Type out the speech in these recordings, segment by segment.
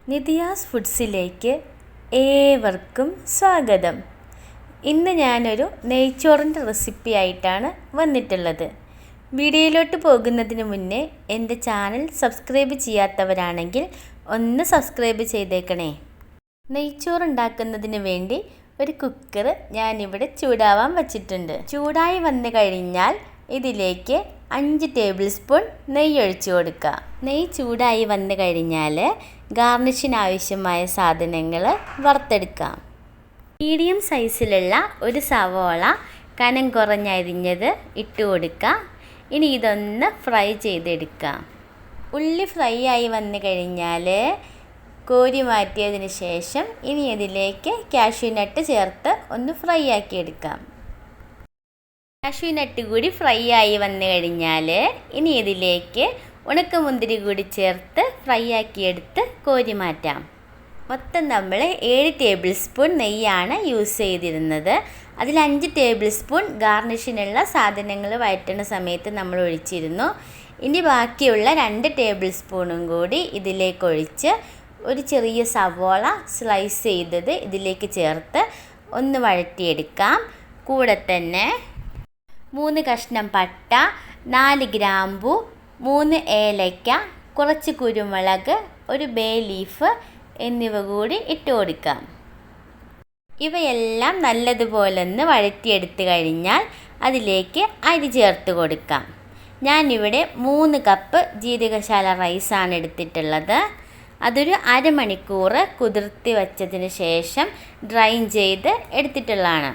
നിധിയാസ് ഫുഡ്സിലേക്ക് ഏവർക്കും സ്വാഗതം. ഇന്ന് ഞാനൊരു നെയ്ച്ചോറിൻ്റെ റെസിപ്പി ആയിട്ടാണ് വന്നിട്ടുള്ളത്. വീഡിയോയിലോട്ട് പോകുന്നതിന് മുന്നേ എൻ്റെ ചാനൽ സബ്സ്ക്രൈബ് ചെയ്യാത്തവരാണെങ്കിൽ ഒന്ന് സബ്സ്ക്രൈബ് ചെയ്തേക്കണേ. നെയ്ച്ചോറ് ഉണ്ടാക്കുന്നതിന് വേണ്ടി ഒരു കുക്കർ ഞാനിവിടെ ചൂടാവാൻ വച്ചിട്ടുണ്ട്. ചൂടായി വന്നു കഴിഞ്ഞാൽ ഇതിലേക്ക് 5 ടേബിൾ സ്പൂൺ നെയ്യ് ഒഴിച്ചു കൊടുക്കുക. നെയ്യ് ചൂടായി വന്നു കഴിഞ്ഞാൽ ഗാർണിഷിന് ആവശ്യമായ സാധനങ്ങൾ വറുത്തെടുക്കാം. മീഡിയം സൈസിലുള്ള ഒരു സവോള കനം കുറഞ്ഞരിഞ്ഞത് ഇട്ട് കൊടുക്കുക. ഇനി ഇതൊന്ന് ഫ്രൈ ചെയ്തെടുക്കാം. ഉള്ളി ഫ്രൈ ആയി വന്നു കഴിഞ്ഞാൽ കോരി മാറ്റിയതിന് ശേഷം ഇനി ഇതിലേക്ക് കാഷ്യൂ നട്ട് ചേർത്ത് ഒന്ന് ഫ്രൈ ആക്കി എടുക്കാം. കാഷ്യൂ നട്ട് കൂടി ഫ്രൈ ആയി വന്നു കഴിഞ്ഞാൽ ഇനി ഇതിലേക്ക് ഉണക്കമുന്തിരി കൂടി ചേർത്ത് ഫ്രൈ ആക്കിയെടുത്ത് കോരി മാറ്റാം. മൊത്തം നമ്മൾ 7 ടേബിൾ സ്പൂൺ നെയ്യാണ് യൂസ് ചെയ്തിരുന്നത്. അതിൽ 5 ടേബിൾ സ്പൂൺ ഗാർണിഷിനുള്ള സാധനങ്ങൾ വഴറ്റുന്ന സമയത്ത് നമ്മൾ ഒഴിച്ചിരുന്നു. ഇനി ബാക്കിയുള്ള 2 ടേബിൾ സ്പൂണും കൂടി ഇതിലേക്ക് ഒഴിച്ച് ഒരു ചെറിയ സവോള സ്ലൈസ് ചെയ്തത് ഇതിലേക്ക് ചേർത്ത് ഒന്ന് വഴറ്റിയെടുക്കാം. കൂടെ തന്നെ 3 കഷ്ണം പട്ട, 4 ഗ്രാമ്പു, 3 ഏലക്ക, കുറച്ച് കുരുമുളക്, ഒരു ബേ ലീഫ് എന്നിവ കൂടി ഇട്ട് കൊടുക്കാം. ഇവയെല്ലാം നല്ലതുപോലെ ഒന്ന് വഴറ്റിയെടുത്ത് കഴിഞ്ഞാൽ അതിലേക്ക് അരി ചേർത്ത് കൊടുക്കാം. ഞാനിവിടെ 3 കപ്പ് ജീരകശാല റൈസാണ് എടുത്തിട്ടുള്ളത്. അതൊരു അരമണിക്കൂർ കുതിർത്തി വച്ചതിന് ശേഷം ഡ്രൈൻ ചെയ്ത് എടുത്തിട്ടുള്ളതാണ്.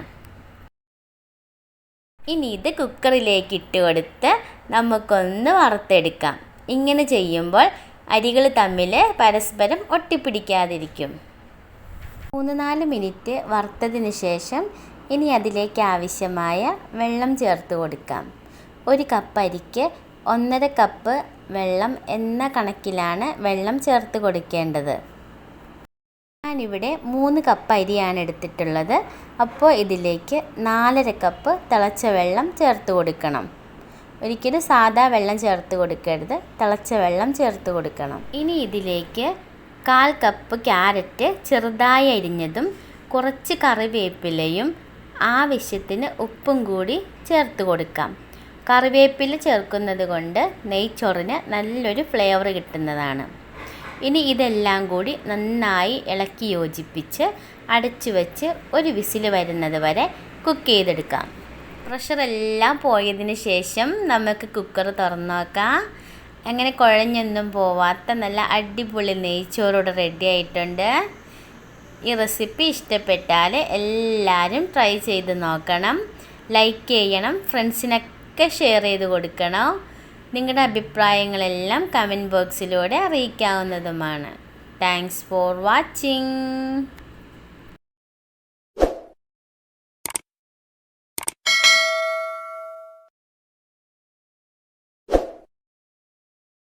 ഇനി ഇത് കുക്കറിലേക്ക് ഇട്ട് കൊടുത്ത് നമുക്കൊന്ന് വറുത്തെടുക്കാം. ഇങ്ങനെ ചെയ്യുമ്പോൾ അരികൾ തമ്മിൽ പരസ്പരം ഒട്ടിപ്പിടിക്കാതിരിക്കും. 3-4 മിനിറ്റ് വറുത്തതിന് ശേഷം ഇനി അതിലേക്ക് ആവശ്യമായ വെള്ളം ചേർത്ത് കൊടുക്കാം. 1 കപ്പ് അരിക്ക് 1.5 കപ്പ് വെള്ളം എന്ന കണക്കിലാണ് വെള്ളം ചേർത്ത് കൊടുക്കേണ്ടത്. ഞാനിവിടെ 3 കപ്പ് അരിയാണ് എടുത്തിട്ടുള്ളത്. അപ്പോൾ ഇതിലേക്ക് 4.5 കപ്പ് തിളച്ച വെള്ളം ചേർത്ത് കൊടുക്കണം. ഒരിക്കലും സാദാ വെള്ളം ചേർത്ത് കൊടുക്കരുത്, തിളച്ച വെള്ളം ചേർത്ത് കൊടുക്കണം. ഇനി ഇതിലേക്ക് 1/4 കപ്പ് ക്യാരറ്റ് ചെറുതായി അരിഞ്ഞതും കുറച്ച് കറിവേപ്പിലയും ആവശ്യത്തിന് ഉപ്പും കൂടി ചേർത്ത് കൊടുക്കാം. കറിവേപ്പില ചേർക്കുന്നത് കൊണ്ട് നെയ്ച്ചോറിന് നല്ലൊരു ഫ്ലേവർ കിട്ടുന്നതാണ്. ഇനി ഇതെല്ലാം കൂടി നന്നായി ഇളക്കി യോജിപ്പിച്ച് അടച്ചു വെച്ച് ഒരു വിസിൽ വരുന്നത് വരെ കുക്ക് ചെയ്തെടുക്കാം. പ്രഷറെല്ലാം പോയതിന് ശേഷം നമുക്ക് കുക്കർ തുറന്നു നോക്കാം. അങ്ങനെ കുഴഞ്ഞൊന്നും പോവാത്ത നല്ല അടിപൊളി നെയ്ച്ചോറോട് റെഡി ആയിട്ടുണ്ട്. ഈ റെസിപ്പി ഇഷ്ടപ്പെട്ടാൽ എല്ലാവരും ട്രൈ ചെയ്ത് നോക്കണം. ലൈക്ക് ചെയ്യണം, ഫ്രണ്ട്സിനൊക്കെ ഷെയർ ചെയ്ത് കൊടുക്കണം. നിങ്ങളുടെ അഭിപ്രായങ്ങളെല്ലാം കമൻറ്റ് ബോക്സിലൂടെ അറിയിക്കാവുന്നതുമാണ്. Thanks for watching.